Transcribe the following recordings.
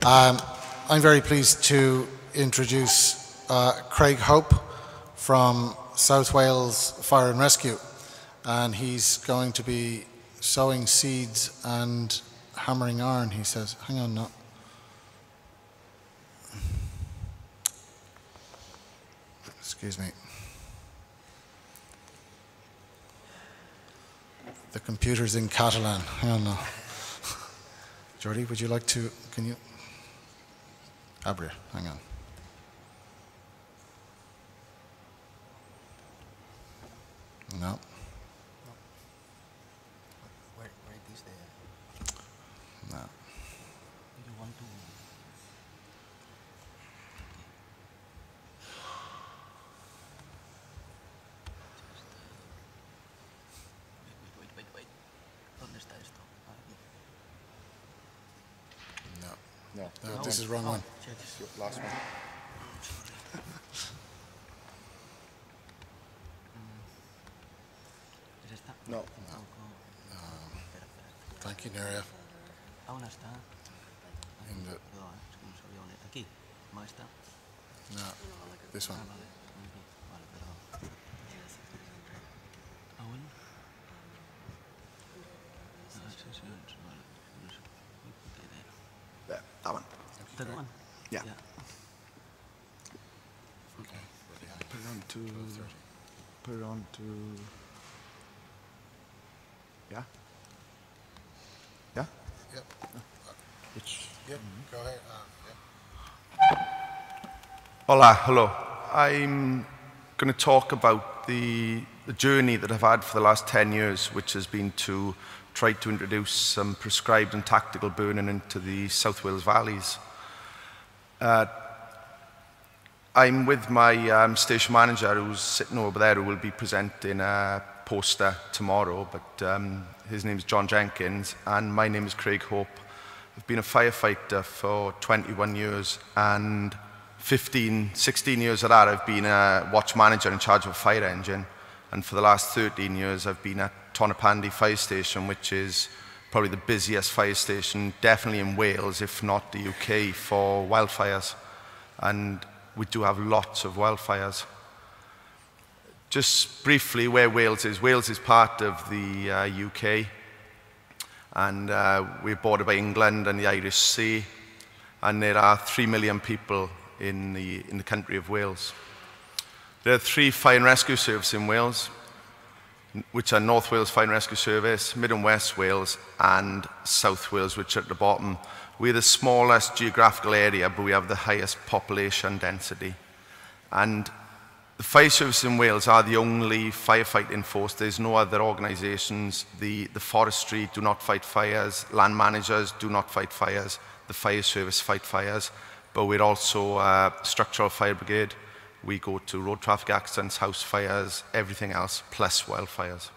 I'm very pleased to introduce Craig Hope from South Wales Fire and Rescue, and he's going to be sowing seeds and hammering iron, he says. Hang on now. Excuse me. The computer's in Catalan. Hang on now. Jordi, would you like to, can you? Abre, hang on. No. Where it is there? No. Do you want to? Wait. ¿Dónde está esto? Aquí. No, this is the wrong one. Check. Last one. ¿Es esta? No. Espera. Thank you, Neria. ¿Dónde está? In the, Perdón, es que no sabía dónde. Aquí. ¿No está? no, this one. Vale. Vale, perdón. ¿Ah, bueno? Sí, vale. No sé. Muy puta idea. There, that one. That one? Yeah. Okay. Put it on to. Yeah. Yeah. Yep. Which? Yep. Go ahead. Hola, hello. I'm going to talk about the journey that I've had for the last 10 years, which has been to try to introduce some prescribed and tactical burning into the South Wales valleys. I'm with my station manager, who's sitting over there, who will be presenting a poster tomorrow, but his name is John Jenkins, and my name is Craig Hope. I've been a firefighter for 21 years, and 16 years of that I've been a watch manager in charge of a fire engine, and for the last 13 years I've been at Tonapandi Fire Station, which is probably the busiest fire station, definitely in Wales, if not the UK, for wildfires. And we do have lots of wildfires. Just briefly, where Wales is. Wales is part of the UK, and we're bordered by England and the Irish Sea, and there are 3 million people in the country of Wales. There are 3 fire and rescue services in Wales, which are North Wales Fire and Rescue Service, Mid and West Wales, and South Wales, which are at the bottom. We're the smallest geographical area, but we have the highest population density. And the fire services in Wales are the only firefighting force. There's no other organisations. The forestry do not fight fires. Land managers do not fight fires. The fire service fight fires. But we're also a structural fire brigade. We go to road traffic accidents, house fires, everything else, plus wildfires.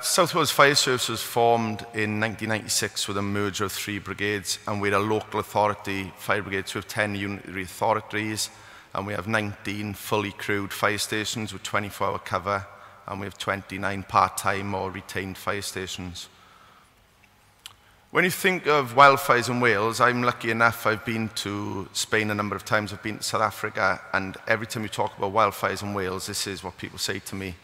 South Wales Fire Service was formed in 1996 with a merger of 3 brigades, and we're a local authority fire brigade, so we have 10 unitary authorities, and we have 19 fully crewed fire stations with 24-hour cover, and we have 29 part-time or retained fire stations. When you think of wildfires in Wales, I'm lucky enough, I've been to Spain a number of times, I've been to South Africa, and every time you talk about wildfires in Wales, this is what people say to me,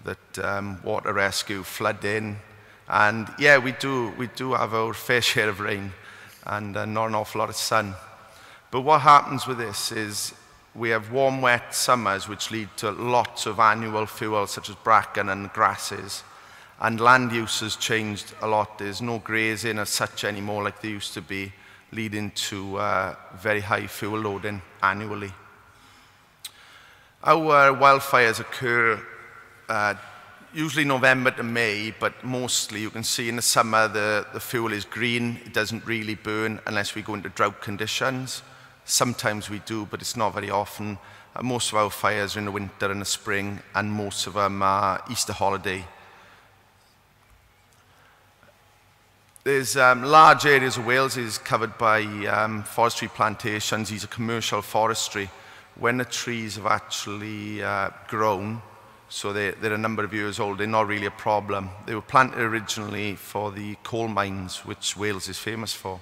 that water rescue, flooding, and yeah, we do have our fair share of rain, and not an awful lot of sun. But what happens with this is we have warm, wet summers, which lead to lots of annual fuel, such as bracken and grasses. And land use has changed a lot. There's no grazing as such anymore like there used to be, leading to very high fuel loading annually. Our wildfires occur usually November to May, but mostly you can see in the summer the fuel is green. It doesn't really burn unless we go into drought conditions. Sometimes we do, but it's not very often. Most of our fires are in the winter and the spring, and most of them are Easter holiday. There's large areas of Wales is covered by forestry plantations. These are commercial forestry. When the trees have actually grown, So they're a number of years old. They're not really a problem. They were planted originally for the coal mines, which Wales is famous for.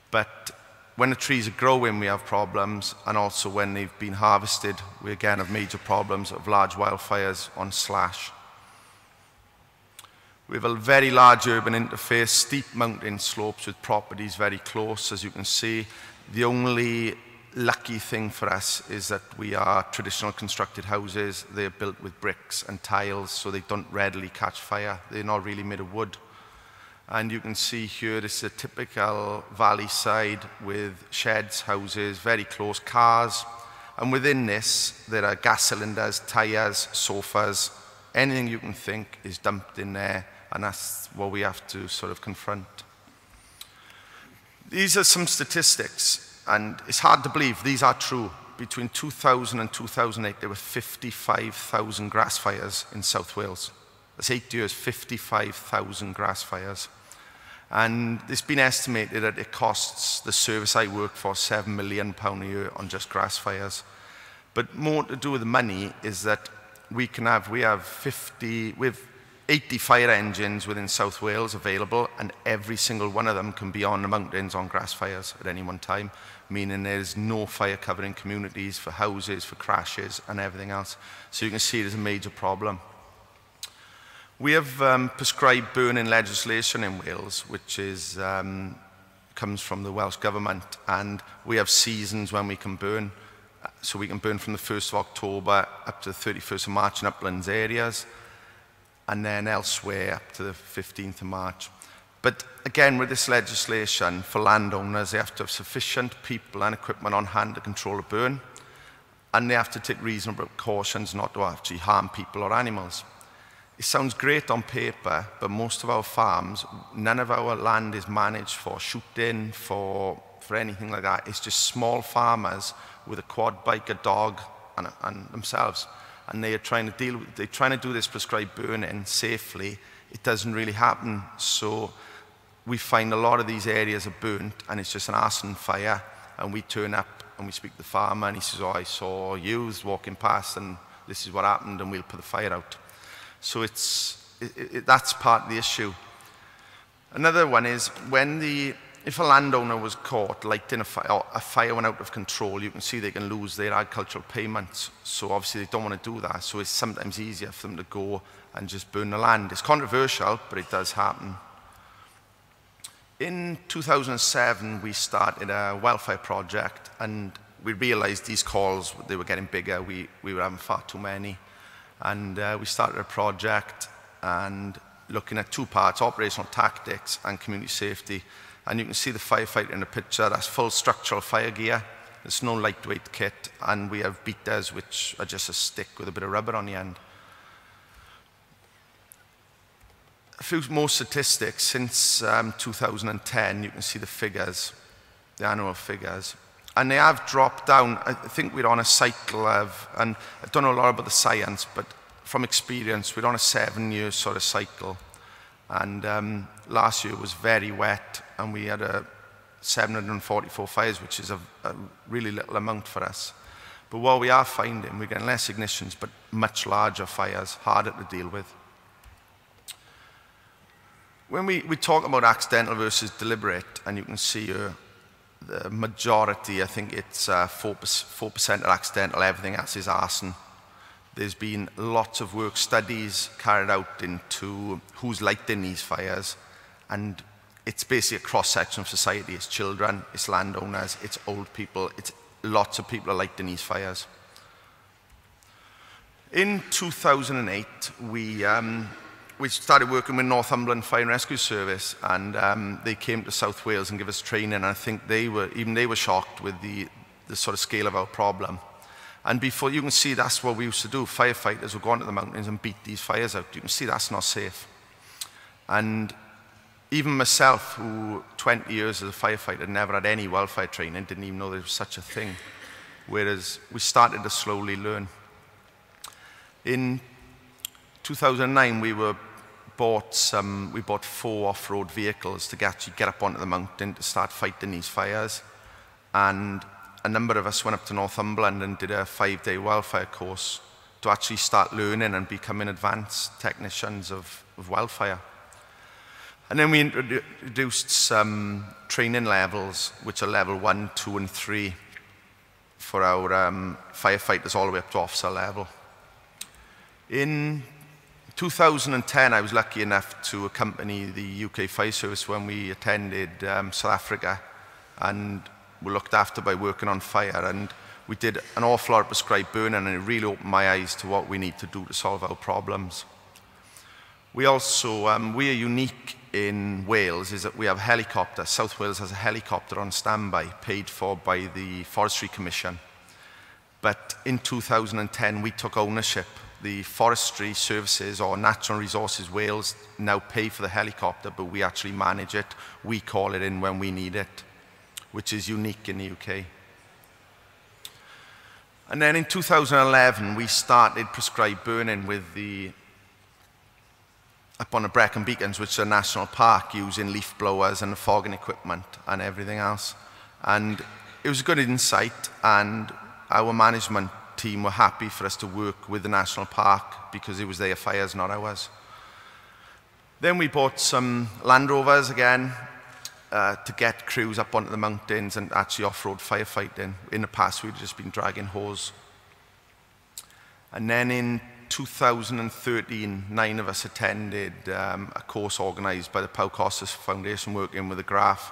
But when the trees are growing, we have problems, and also when they've been harvested, we again have major problems of large wildfires on slash. We have a very large urban interface, steep mountain slopes with properties very close, as you can see. The only lucky thing for us is that we are traditional constructed houses. They're built with bricks and tiles, so they don't readily catch fire. They're not really made of wood. And you can see here, this is a typical valley side with sheds, houses, very close, cars. And within this, there are gas cylinders, tires, sofas, anything you can think is dumped in there, and that's what we have to sort of confront. These are some statistics, and it's hard to believe these are true. Between 2000 and 2008, there were 55,000 grass fires in South Wales. That's 8 years, 55,000 grass fires. And it's been estimated that it costs the service I work for £7 million a year on just grass fires. But more to do with the money is that we have 80 fire engines within South Wales available, and every single one of them can be on the mountains on grass fires at any one time, meaning there's no fire covering communities for houses, for crashes and everything else. So you can see there's a major problem. We have prescribed burning legislation in Wales, which is, comes from the Welsh Government, and we have seasons when we can burn. So we can burn from the 1st of October up to the 31st of March in uplands areas, and then elsewhere up to the 15th of March. But again, with this legislation, for landowners, they have to have sufficient people and equipment on hand to control a burn, and they have to take reasonable precautions not to actually harm people or animals. It sounds great on paper, but most of our farms, none of our land is managed for shooting, for anything like that. It's just small farmers with a quad bike, a dog, and themselves. And they're trying to do this prescribed burning safely. It doesn't really happen. So we find a lot of these areas are burnt, and it's just an arson fire. And we turn up and we speak to the farmer, and he says, "Oh, I saw youths walking past, and this is what happened, and we'll put the fire out." So that's part of the issue. Another one is if a landowner was caught lighting a fire, or a fire went out of control, you can see they can lose their agricultural payments. So obviously they don't want to do that. So it's sometimes easier for them to go and just burn the land. It's controversial, but it does happen. In 2007, we started a welfare project, and we realized these calls, they were getting bigger. We were having far too many. And we started a project and looking at two parts, operational tactics and community safety. And you can see the firefighter in the picture. That's full structural fire gear. There's no lightweight kit. And we have beaters, which are just a stick with a bit of rubber on the end. A few more statistics. Since 2010, you can see the figures, the annual figures. And they have dropped down. I think we're on a cycle of, and I don't know a lot about the science, but from experience, we're on a 7-year sort of cycle. And last year was very wet, and we had 744 fires, which is a really little amount for us. But what we are finding, we're getting less ignitions, but much larger fires, harder to deal with. When we talk about accidental versus deliberate, and you can see here, the majority, I think it's 4% are accidental, everything else is arson. There's been lots of work, studies carried out into who's lighting these fires, and it's basically a cross-section of society. It's children, it's landowners, it's old people, it's lots of people are lighting these fires. In 2008, we started working with Northumberland Fire and Rescue Service, and they came to South Wales and gave us training, and I think they were shocked with the sort of scale of our problem. And before, you can see that's what we used to do. Firefighters would go into the mountains and beat these fires out. You can see that's not safe. And even myself, who 20 years as a firefighter, never had any wildfire training, didn't even know there was such a thing. Whereas we started to slowly learn. In 2009, we bought 4 off-road vehicles to actually get up onto the mountain to start fighting these fires. And a number of us went up to Northumberland and did a 5-day wildfire course to actually start learning and becoming advanced technicians of wildfire. And then we introduced some training levels, which are level 1, 2, and 3 for our firefighters all the way up to officer level. In 2010, I was lucky enough to accompany the UK Fire Service when we attended South Africa, and were looked after by working on fire. And we did an awful lot of prescribed burning, and it really opened my eyes to what we need to do to solve our problems. We also, we are unique in Wales, is that we have a helicopter. South Wales has a helicopter on standby, paid for by the Forestry Commission. But in 2010, we took ownership. The Forestry Services, or Natural Resources Wales, now pay for the helicopter, but we actually manage it. We call it in when we need it, which is unique in the UK. And then in 2011, we started prescribed burning with up on the Brecon Beacons, which is a national park, using leaf blowers and the fogging equipment and everything else. And it was a good insight, and our management team were happy for us to work with the national park because it was their fires, not ours. Then we bought some Land Rovers again to get crews up onto the mountains and actually off-road firefighting. In the past, we'd just been dragging hose. And then in 2013, 9 of us attended a course organised by the Pau Costas Foundation, working with the graph.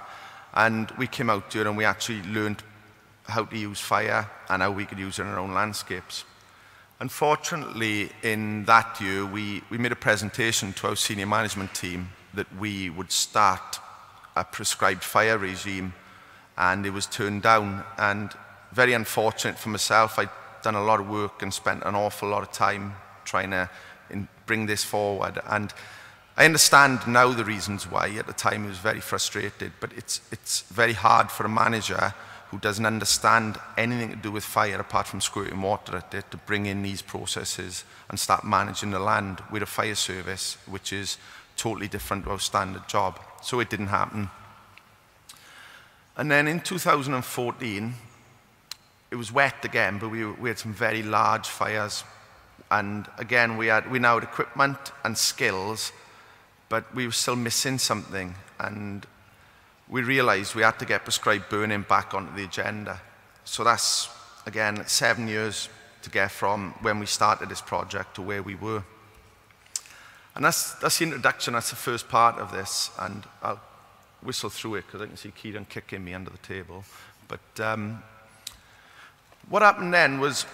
And we came out there and we actually learned how to use fire and how we could use it in our own landscapes. Unfortunately, in that year, we made a presentation to our senior management team that we would start a prescribed fire regime, and it was turned down. And very unfortunate for myself, I'd done a lot of work and spent an awful lot of time trying to bring this forward. And I understand now the reasons why. At the time, I was very frustrated, but it's very hard for a manager who doesn't understand anything to do with fire apart from squirting water at it to bring in these processes and start managing the land with a fire service, which is totally different to our standard job. So it didn't happen. And then in 2014, it was wet again, but we had some very large fires. And again, we now had equipment and skills, but we were still missing something. And we realized we had to get prescribed burning back onto the agenda. So that's, again, 7 years to get from when we started this project to where we were. And that's the introduction, that's the first part of this. And I'll whistle through it because I can see Kieran kicking me under the table. But what happened then was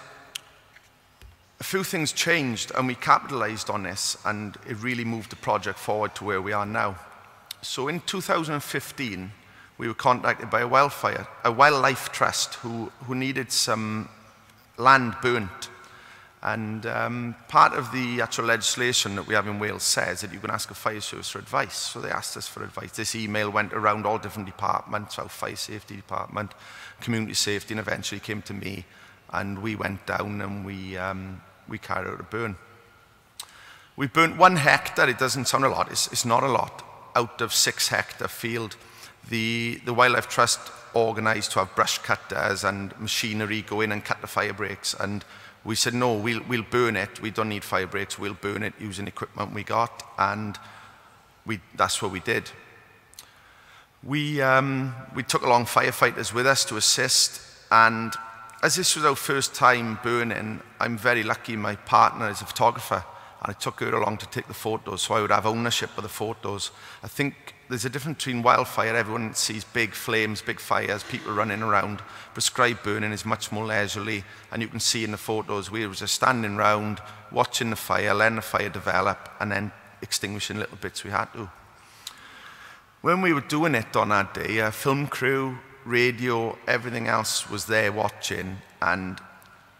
a few things changed, and we capitalized on this, and it really moved the project forward to where we are now. So in 2015, we were contacted by a wildlife trust who needed some land burnt. And part of the actual legislation that we have in Wales says that you can ask a fire service for advice. So they asked us for advice. This email went around all different departments, our fire safety department, community safety, and eventually came to me. And we went down and we carried out a burn. We burnt 1 hectare. It doesn't sound a lot. It's not a lot. Out of 6 hectare field. The Wildlife Trust organised to have brush cutters and machinery go in and cut the fire breaks. And we said, no, we'll burn it. We don't need fire breaks. We'll burn it using equipment we got. And that's what we did. We took along firefighters with us to assist. And as this was our first time burning, I'm very lucky my partner is a photographer. And I took her along to take the photos, so I would have ownership of the photos. I think there's a difference between wildfire. Everyone sees big flames, big fires, people running around. Prescribed burning is much more leisurely, and you can see in the photos we were just standing around, watching the fire, letting the fire develop, and then extinguishing little bits we had to. When we were doing it on that day, a film crew, radio, everything else was there watching, and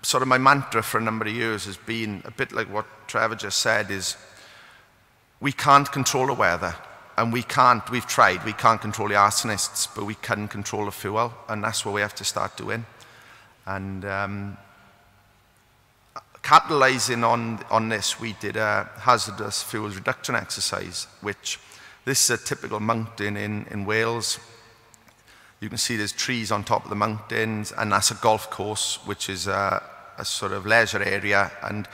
sort of my mantra for a number of years has been a bit like what Trevor just said, is we can't control the weather, and we've tried, we can't control the arsonists, but we can control the fuel, and that's what we have to start doing. And capitalizing on this, we did a hazardous fuels reduction exercise, which this is a typical mountain in Wales. You can see there's trees on top of the mountains, and that's a golf course, which is a sort of leisure area, and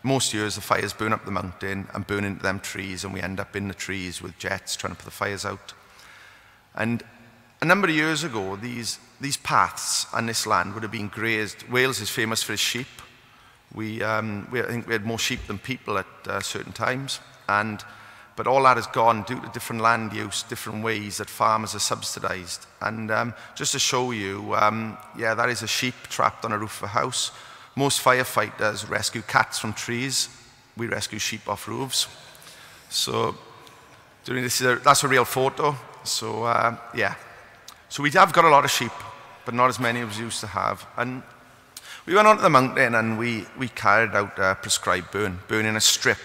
most years the fires burn up the mountain and burn into them trees, and we end up in the trees with jets trying to put the fires out. And a number of years ago, these paths and this land would have been grazed. Wales is famous for its sheep. I think we had more sheep than people at certain times. But all that has gone due to different land use, different ways that farmers are subsidised. And just to show you, yeah, that is a sheep trapped on a roof of a house. Most firefighters rescue cats from trees. We rescue sheep off roofs. So that's a real photo. So yeah. So we have got a lot of sheep, but not as many as we used to have. And we went onto the mountain and we carried out a prescribed burning a strip.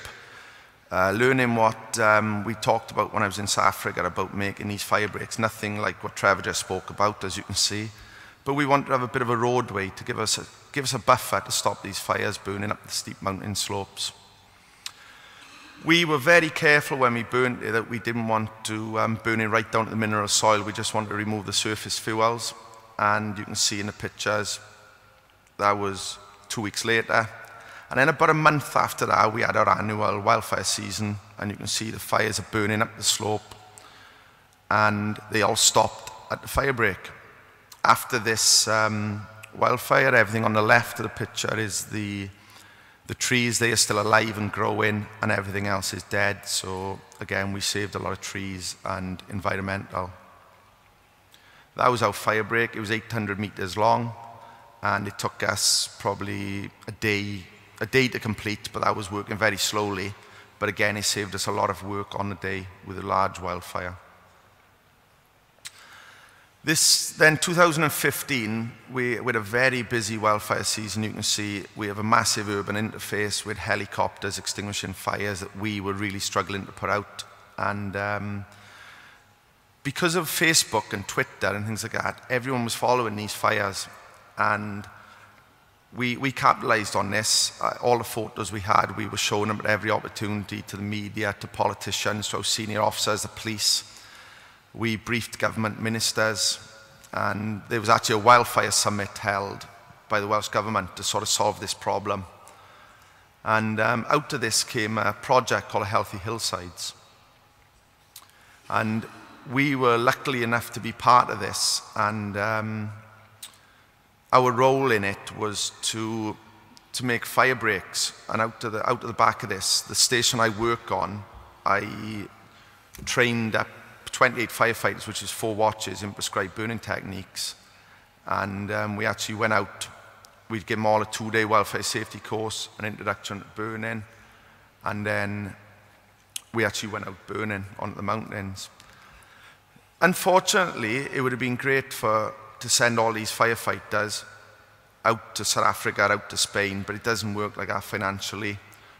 Learning what we talked about when I was in South Africa about making these fire breaks. Nothing like what Trevor just spoke about, as you can see. But we wanted to have a bit of a roadway to give us a buffer to stop these fires burning up the steep mountain slopes. We were very careful when we burnt it that we didn't want to burn it right down to the mineral soil. We just wanted to remove the surface fuels. And you can see in the pictures, that was 2 weeks later. And then about a month after that, we had our annual wildfire season. And you can see the fires are burning up the slope. And they all stopped at the fire break. After this wildfire, everything on the left of the picture is the trees. They are still alive and growing, and everything else is dead. So again, we saved a lot of trees and environmental. That was our fire break. It was 800 meters long, and it took us probably a day to complete, but that was working very slowly. But again, it saved us a lot of work on the day with a large wildfire. Then 2015, we had a very busy wildfire season. You can see we have a massive urban interface with helicopters extinguishing fires that we were really struggling to put out. And because of Facebook and Twitter and things like that, everyone was following these fires. And we capitalized on this. All the photos we had, we were showing them at every opportunity to the media, to politicians, to our senior officers, the police. We briefed government ministers, and there was actually a wildfire summit held by the Welsh Government to sort of solve this problem. And out of this came a project called Healthy Hillsides. And we were lucky enough to be part of this, and our role in it was to make fire breaks. And out of the back of this, the station I work on, I trained up 28 firefighters, which is 4 watches in prescribed burning techniques. And we actually went out. We'd give them all a 2-day wildfire safety course, an introduction to burning, and then we actually went out burning onto the mountains. Unfortunately, it would have been great to send all these firefighters out to South Africa, out to Spain, but it doesn't work like that financially.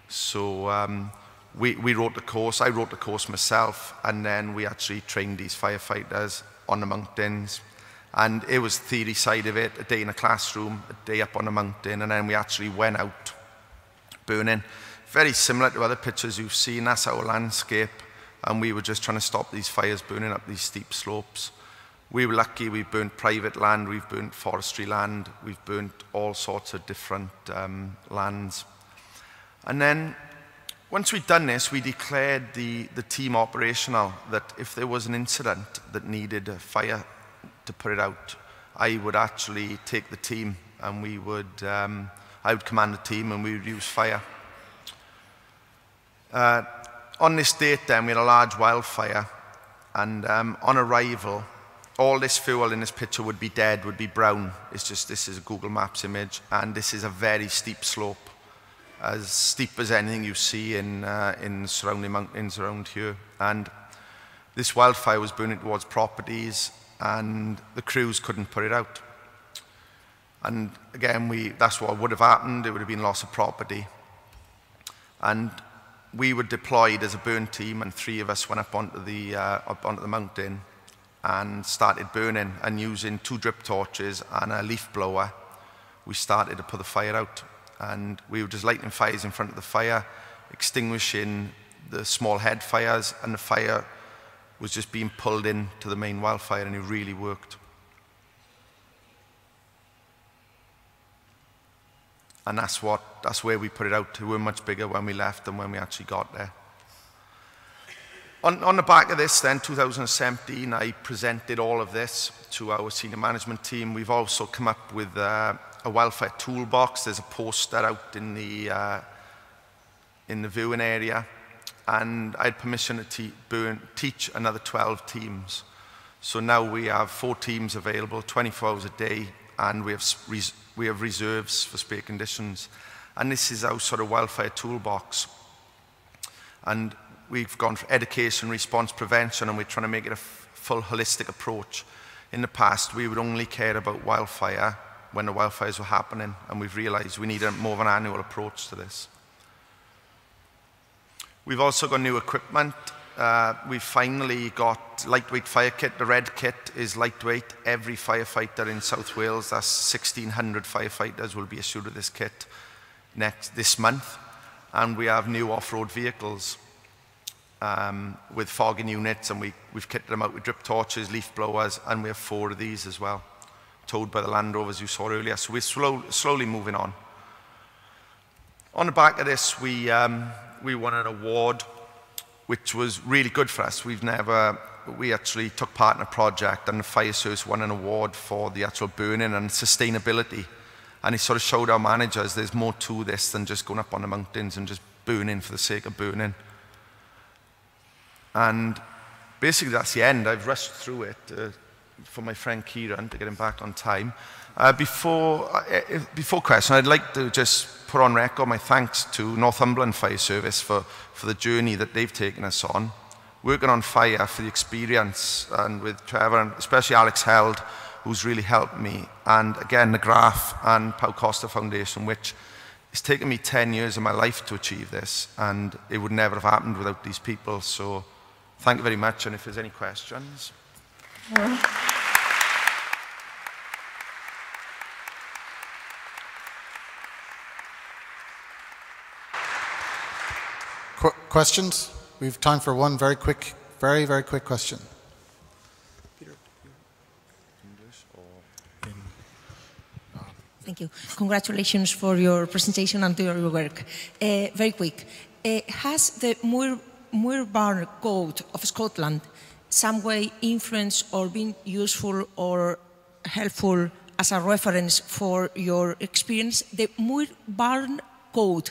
So we wrote the course. I wrote the course myself, and then we actually trained these firefighters on the mountains. And it was the theory side of it, a day in a classroom, a day up on a mountain, and then we actually went out burning. Very similar to other pictures you've seen. That's our landscape, and we were just trying to stop these fires burning up these steep slopes. We were lucky. We burnt private land, we've burnt forestry land, we've burnt all sorts of different lands. And then once we'd done this, we declared the team operational, that if there was an incident that needed a fire to put it out, I would actually take the team, and I would command the team, and we would use fire. On this date then, we had a large wildfire, and on arrival, all this fuel in this picture would be dead, would be brown. It's just, this is a Google Maps image, and this is a very steep slope. As steep as anything you see in surrounding mountains around here. And this wildfire was burning towards properties, and the crews couldn't put it out. And again, that's what would have happened. It would have been loss of property. And we were deployed as a burn team, and 3 of us went up onto the mountain and started burning, and using 2 drip torches and a leaf blower, we started to put the fire out. And we were just lighting fires in front of the fire, extinguishing the small head fires, and the fire was just being pulled into the main wildfire, and it really worked. And that's where we put it out. We were much bigger when we left than when we actually got there. On the back of this then, 2017, I presented all of this to our senior management team. We've also come up with a wildfire toolbox. There's a poster out in the viewing area. And I had permission to teach another 12 teams. So now we have 4 teams available, 24 hours a day, and we have reserves for spare conditions. And this is our sort of wildfire toolbox. And we've gone for education, response, prevention, and we're trying to make it a full holistic approach. In the past, we would only care about wildfire when the wildfires were happening, and we've realized we need more of an annual approach to this. We've also got new equipment. We've finally got lightweight fire kit. The red kit is lightweight. Every firefighter in South Wales, that's 1,600 firefighters, will be issued with this kit this month. And we have new off-road vehicles with fogging units, and we've kitted them out with drip torches, leaf blowers, and we have 4 of these as well, towed by the Land Rovers you saw earlier. So we're slowly moving on. On the back of this, we won an award, which was really good for us. We actually took part in a project, and the fire service won an award for the actual burning and sustainability. And it sort of showed our managers there's more to this than just going up on the mountains and just burning for the sake of burning. And basically that's the end. I've rushed through it for my friend Kieran to get him back on time. Before question, I'd like to just put on record my thanks to Northumberland Fire Service for the journey that they've taken us on. Working on fire, for the experience, and with Trevor, and especially Alex Held, who's really helped me. And again, the Graph and Pau Costa Foundation, which it's taken me 10 years of my life to achieve this, and it would never have happened without these people. So thank you very much, and if there's any questions. Questions? We have time for one very quick, very quick question. Thank you. Congratulations for your presentation and your work. Very quick. Has the Moorbarn Code of Scotland some way influenced or been useful or helpful as a reference for your experience? The Moorbarn Code,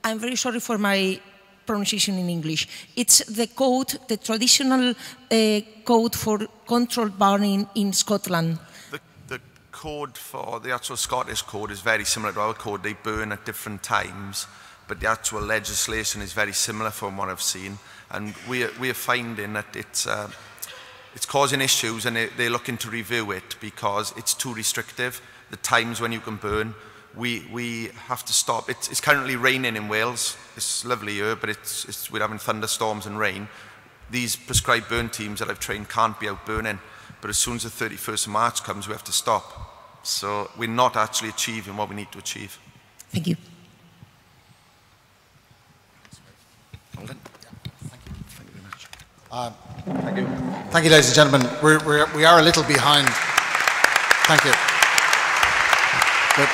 I'm very sorry for my pronunciation in English. It's the code, the traditional code for controlled burning in Scotland. The code for the actual Scottish code is very similar to our code. They burn at different times, but the actual legislation is very similar from what I've seen. And we are finding that it's causing issues, and they're looking to review it because it's too restrictive. The times when you can burn, we have to stop. It's currently raining in Wales. It's lovely here, but we're having thunderstorms and rain. These prescribed burn teams that I've trained can't be out burning, but as soon as the 31st of March comes, we have to stop. So we're not actually achieving what we need to achieve. Thank you. Well done. Thank you very much. Thank you. Thank you, ladies and gentlemen. We are a little behind. Thank you. But